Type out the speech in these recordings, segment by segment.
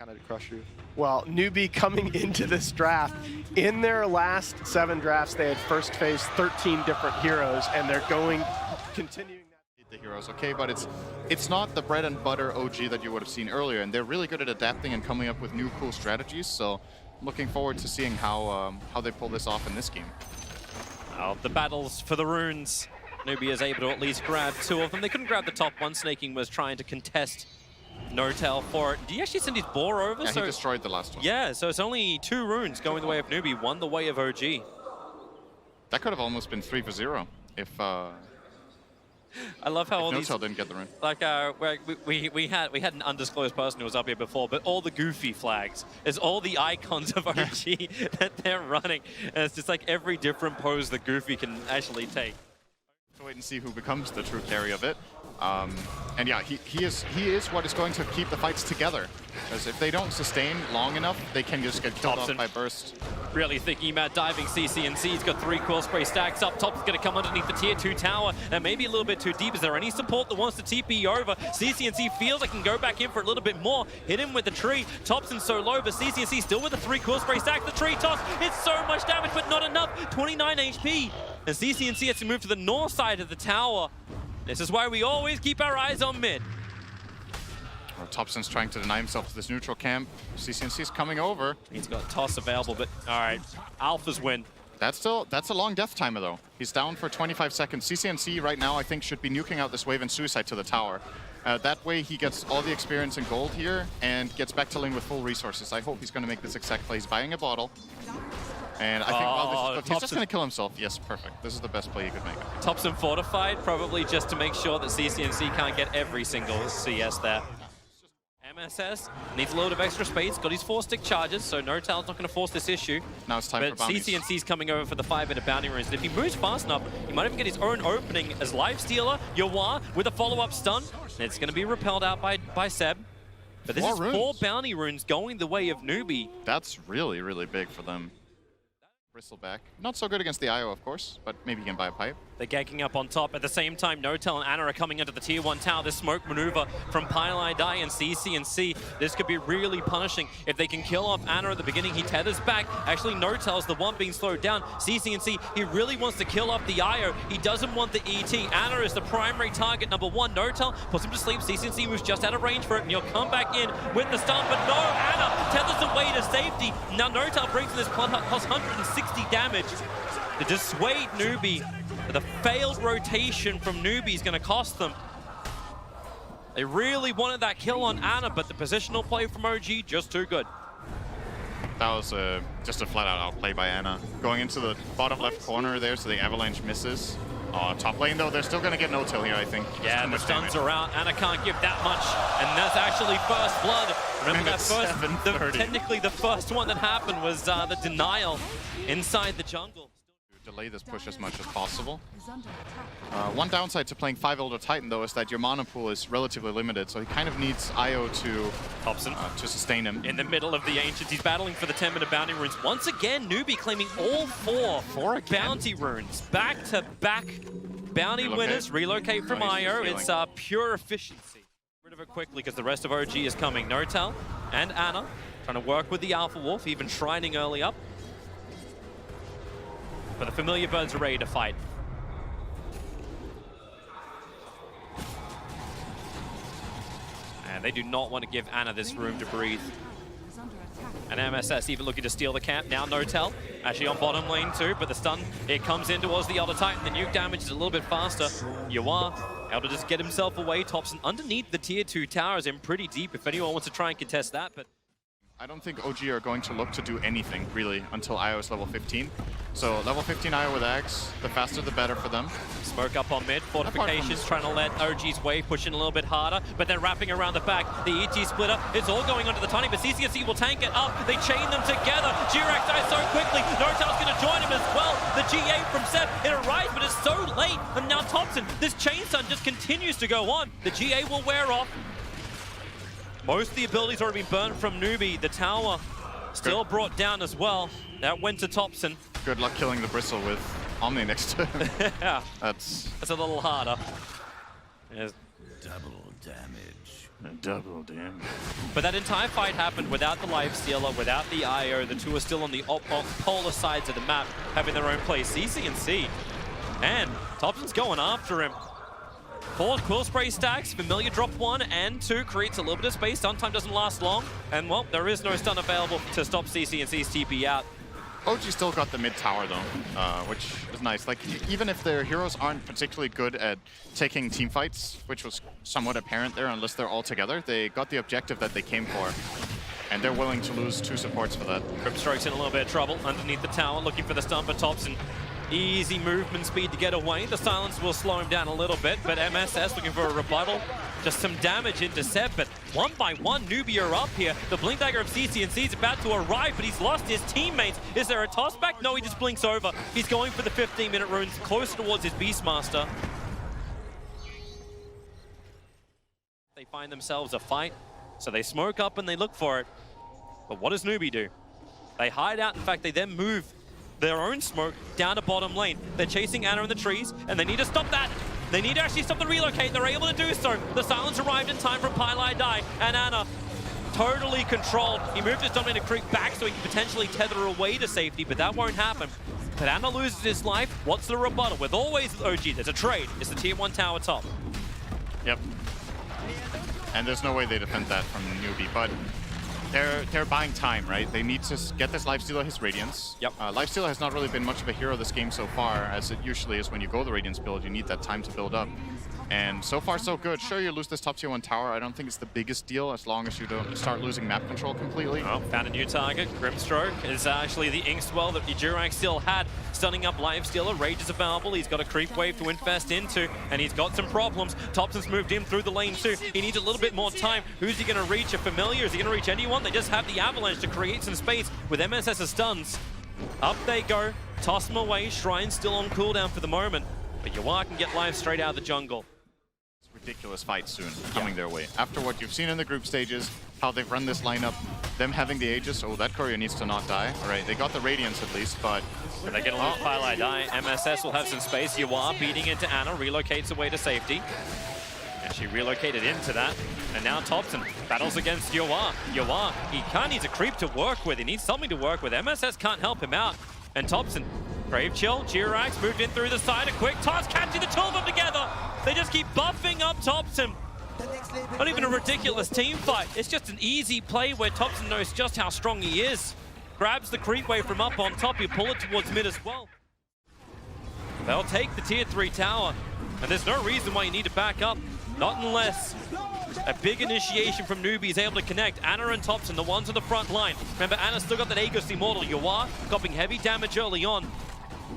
kind of crush you. Well, Newbee coming into this draft, in their last 7 drafts, they had first phase 13 different heroes, and they're continuing that. The heroes, okay, but it's not the bread and butter OG that you would have seen earlier, and they're really good at adapting and coming up with new cool strategies. So, I'm looking forward to seeing how they pull this off in this game. The battles for the runes. Newbee is able to at least grab 2 of them. They couldn't grab the top one. Snaking was trying to contest Nortel for it. Did he actually send his boar over? Yeah, he destroyed the last one. Yeah, so it's only 2 runes going the way of Newbee, 1 the way of OG. That could have almost been 3 for 0 if I love how all Nortel didn't get the rune. Like we had an undisclosed person who was up here before, but all the goofy flags is all the icons of OG that they're running, and it's just like every different pose that Goofy can actually take. To wait and see who becomes the true carry of it. And yeah, he is what is going to keep the fights together. Because if they don't sustain long enough, they can just get killed off by burst. Really thinking about diving CC&C. He's got 3 quill spray stacks up. Top's going to come underneath the tier 2 tower. And maybe a little bit too deep. Is there any support that wants to TP over? CC&C feels like can go back in for a little bit more. Hit him with the tree. Thompson's so low, but CC&C still with the 3 quill spray stacks. The tree toss. It's so much damage, but not enough. 29 HP. And CC&C has to move to the north side of the tower. This is why we always keep our eyes on mid. Thompson's trying to deny himself to this neutral camp. CC&C's coming over. He's got toss available, but all right, Alphas win. That's a long death timer though. He's down for 25 seconds. CC&C right now I think should be nuking out this wave and suicide to the tower. That way he gets all the experience and gold here and gets back to lane with full resources. I hope he's going to make this exact play. He's buying a bottle. And I think well, he's just going to kill himself. Yes, perfect. This is the best play he could make. Thompson fortified, probably just to make sure that CC&C can't get every single CS there. MSS needs a load of extra space, got his 4-stick charges, so Nortel's not going to force this issue. Now it's time for bounties. CC&C's coming over for the 5-minute bounty runes. And if he moves fast enough, he might even get his own opening as Lifestealer, Yawar with a follow-up stun. And it's going to be repelled out by Seb. But this is 4 bounty runes going the way of Newbee. That's really, really big for them. Bristleback. Not so good against the IO, of course, but maybe he can buy a pipe. They're ganking up on top. At the same time, Nortel and Ana are coming into the tier 1 tower. This smoke maneuver from Pylai and CC&C. This could be really punishing. If they can kill off Ana at the beginning, he tethers back. Actually, Nortel's the one being slowed down. CC&C, he really wants to kill off the IO. He doesn't want the ET. Ana is the primary target, number 1. Nortel puts him to sleep. CC&C moves just out of range for it, and he'll come back in with the stun. But no, Ana tethers away to safety. Now Nortel brings in this plus 160 damage to dissuade Newbee. The failed rotation from Newbee is going to cost them. They really wanted that kill on Ana, but the positional play from OG just too good. That was just a flat-out outplay by Ana. Going into the bottom left corner there, so the avalanche misses. Top lane though, they're still going to get no-till here, I think. Yeah, the stuns are out. Ana can't give that much, and that's actually first blood. Remember that technically the first one that happened was the denial inside the jungle. Delay this push as much as possible. One downside to playing 5 Elder Titan though is that your mana pool is relatively limited, so he kind of needs IO to Thompson to sustain him. In the middle of the Ancients, he's battling for the 10-minute bounty runes. Once again, Newbee claiming all 4 bounty runes. Back-to-back bounty winners relocate from IO. It's pure efficiency. Rid of it quickly because the rest of OG is coming. Nortel and Ana trying to work with the Alpha Wolf, even shrining early up. But the familiar birds are ready to fight. And they do not want to give Ana this room to breathe. And MSS even looking to steal the camp. Now Nortel actually on bottom lane too, but the stun, it comes in towards the Elder Titan. The nuke damage is a little bit faster. Yawar able to just get himself away. Thompson underneath the tier 2 towers in pretty deep if anyone wants to try and contest that. But I don't think OG are going to look to do anything, really, until IO is level 15. So level 15 IO with Axe, the faster the better for them. Smoke up on mid, fortifications trying to let OG's wave push in a little bit harder, but then wrapping around the back, the ET splitter, it's all going onto the Tiny, but CC&C will tank it up, they chain them together, Jirac dies so quickly, Nortel's going to join him as well, the GA from Seb, it arrives, but it's so late, and now Thompson, this chain stun just continues to go on, the GA will wear off. Most of the abilities already been burned from Newbee. The tower still brought down as well. That went to Thompson. Good luck killing the Bristle with Omni next to him. Yeah. That's a little harder. There's double damage. Double damage. But that entire fight happened without the lifestealer, without the IO. The two are still on the polar sides of the map, having their own play. CC&C. And Thompson's going after him. 4 Quill Spray stacks, Familiar drop 1 and 2, creates a little bit of space. Stun time doesn't last long. And well, there is no stun available to stop CC&C's TP out. OG still got the mid tower though, which is nice. Like, even if their heroes aren't particularly good at taking team fights, which was somewhat apparent there unless they're all together, they got the objective that they came for. And they're willing to lose 2 supports for that. Grimstroke's in a little bit of trouble underneath the tower, looking for the stun for Thompson. Easy movement speed to get away. The silence will slow him down a little bit, but MSS looking for a rebuttal. Just some damage into Seb, but one by one, Newbee are up here. The Blink Dagger of CC&C is about to arrive, but he's lost his teammates. Is there a toss back? No, he just blinks over. He's going for the 15-minute runes, closer towards his Beastmaster. They find themselves a fight, so they smoke up and they look for it. But what does Newbee do? They hide out. In fact, they then move their own smoke down to bottom lane. They're chasing Ana in the trees, and they need to stop that. They need to actually stop the relocate. They're able to do so. The silence arrived in time from Pylai, and Ana totally controlled. He moved his dominated creep back so he can potentially tether away to safety, but that won't happen. But Ana loses his life. What's the rebuttal? With always OG, there's a trade. It's the tier 1 tower top. Yep. And there's no way they defend that from Newbee, but they're buying time, right? They need to get this Lifestealer his Radiance. Yep. Lifestealer has not really been much of a hero this game so far, as it usually is when you go the Radiance build. You need that time to build up. And so far, so good. Sure, you lose this top tier 1 tower. I don't think it's the biggest deal as long as you don't start losing map control completely. Oh, found a new target. Grimstroke is actually the Inkswell that the Durax still had. Stunning up Lifestealer. Rage is available. He's got a creep wave to infest into, and he's got some problems. Thompson's moved in through the lane too. He needs a little bit more time. Who's he going to reach? A Familiar? Is he going to reach anyone? They just have the Avalanche to create some space with MSS's stuns. Up they go. Toss them away. Shrine's still on cooldown for the moment, but Yawar can get live straight out of the jungle. Ridiculous fight soon coming their way. After what you've seen in the group stages, how they've run this lineup, them having the Aegis, oh, that courier needs to not die. All right, they got the Radiance at least, but... They're going to lose Pylai. MSS will have some space. Yawar beating into Ana, relocates away to safety. And she relocated into that. And now Thompson battles against Yawar. Yawar, he needs a creep to work with. He needs something to work with. MSS can't help him out. And Thompson, Brave Chill, Jirax moved in through the side. A quick toss, catching the two of them together. They just keep buffing up Thompson. Not even a ridiculous team fight. It's just an easy play where Thompson knows just how strong he is. Grabs the creep wave from up on top. You pull it towards mid as well. They'll take the tier 3 tower. And there's no reason why you need to back up. Not unless a big initiation from Newbee is able to connect. Ana and Thompson, the ones on the front line. Remember, Ana's still got that Aegis Immortal. Yawar copying heavy damage early on.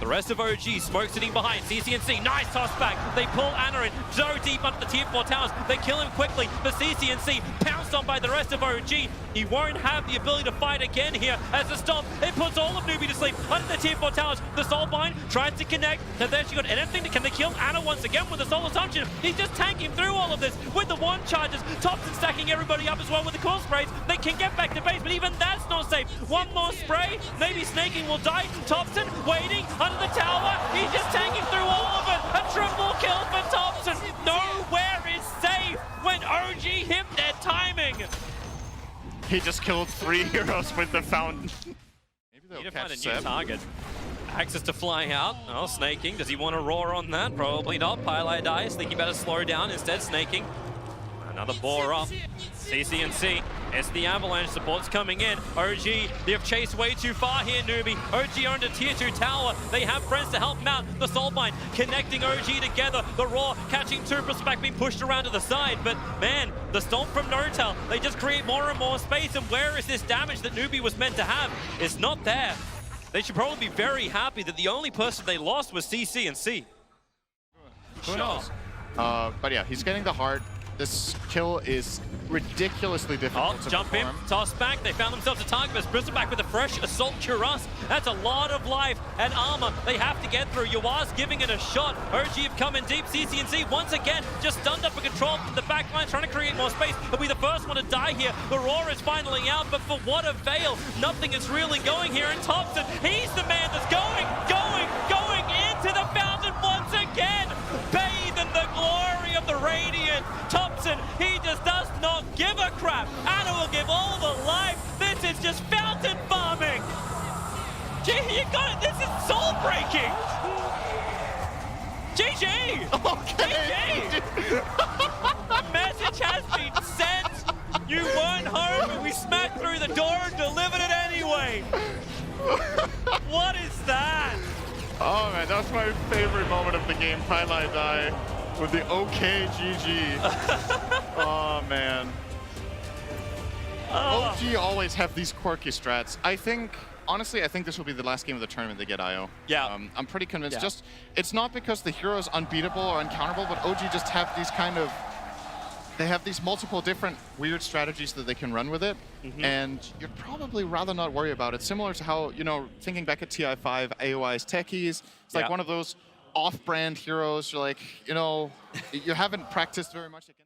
The rest of OG, Smoke sitting behind, CC&C, nice toss back. They pull Ana in, so deep under the tier 4 towers. They kill him quickly, but CC&C pounced on by the rest of OG. He won't have the ability to fight again here as the stomp. It puts all of Newbee to sleep under the tier 4 towers. The Soulbind tries to connect, and then she got anything. Can they kill Ana once again with the Soul Assumption? He's just tanking through all of this with the one charges. Thompson stacking everybody up as well with the Quill Sprays. They can get back to base, but even that's not safe. One more spray, maybe Snaking will die. Thompson waiting under the tower. He's just tanking through all of it. A triple kill for Thompson. Nowhere is safe when OG hit their timing. He just killed 3 heroes with the fountain. Maybe they'll Need to catch find a new Seb. target. Access to fly out. Oh, Snaking. Does he want to roar on that? Probably not. Pylai dies. Think he better slow down. Instead, Snaking. Another boar up. CC&C. It's the Avalanche. Support's coming in. OG, they have chased way too far here, Newbee. OG owned a tier 2 tower. They have friends to help them out. The Soulbind connecting OG together. The Roar catching 2 prospect being pushed around to the side. But man, the Stomp from Notel, they just create more and more space. And where is this damage that Newbee was meant to have? It's not there. They should probably be very happy that the only person they lost was CC&C. Who knows? But yeah, he's getting the heart. This kill is ridiculously difficult to jump perform. in, toss back. They found themselves a target, but Bristleback with a fresh Assault Cuirass. That's a lot of life and armor they have to get through. Yawar's giving it a shot. OG have come in deep. CC&C once again just stunned up and controlled from the back line, trying to create more space. They'll be the first one to die here. The Roar is finally out, but for what avail? Nothing is really going here. And Thompson, he's the man that's going into the fountain once again. Bathe in the glory of the Radiant. Thompson, he just does not crap. Anna will give all the life. This is just fountain farming. Gee, you got it. This is soul breaking. GG. Okay. GG. The message has been sent. You weren't home, but we smacked through the door and delivered it anyway. What is that? Oh man, that was my favorite moment of the game. Pylai die with the OK GG. Oh man. OG always have these quirky strats. Honestly, I think this will be the last game of the tournament they get IO. Yeah. I'm pretty convinced. Yeah. Just, it's not because the hero is unbeatable or uncounterable, but OG just have these they have these multiple different weird strategies that they can run with it, and you'd probably rather not worry about it. Similar to how, you know, thinking back at TI5, AOI's techies, it's like one of those off-brand heroes. You're like, you know, you haven't practiced very much against.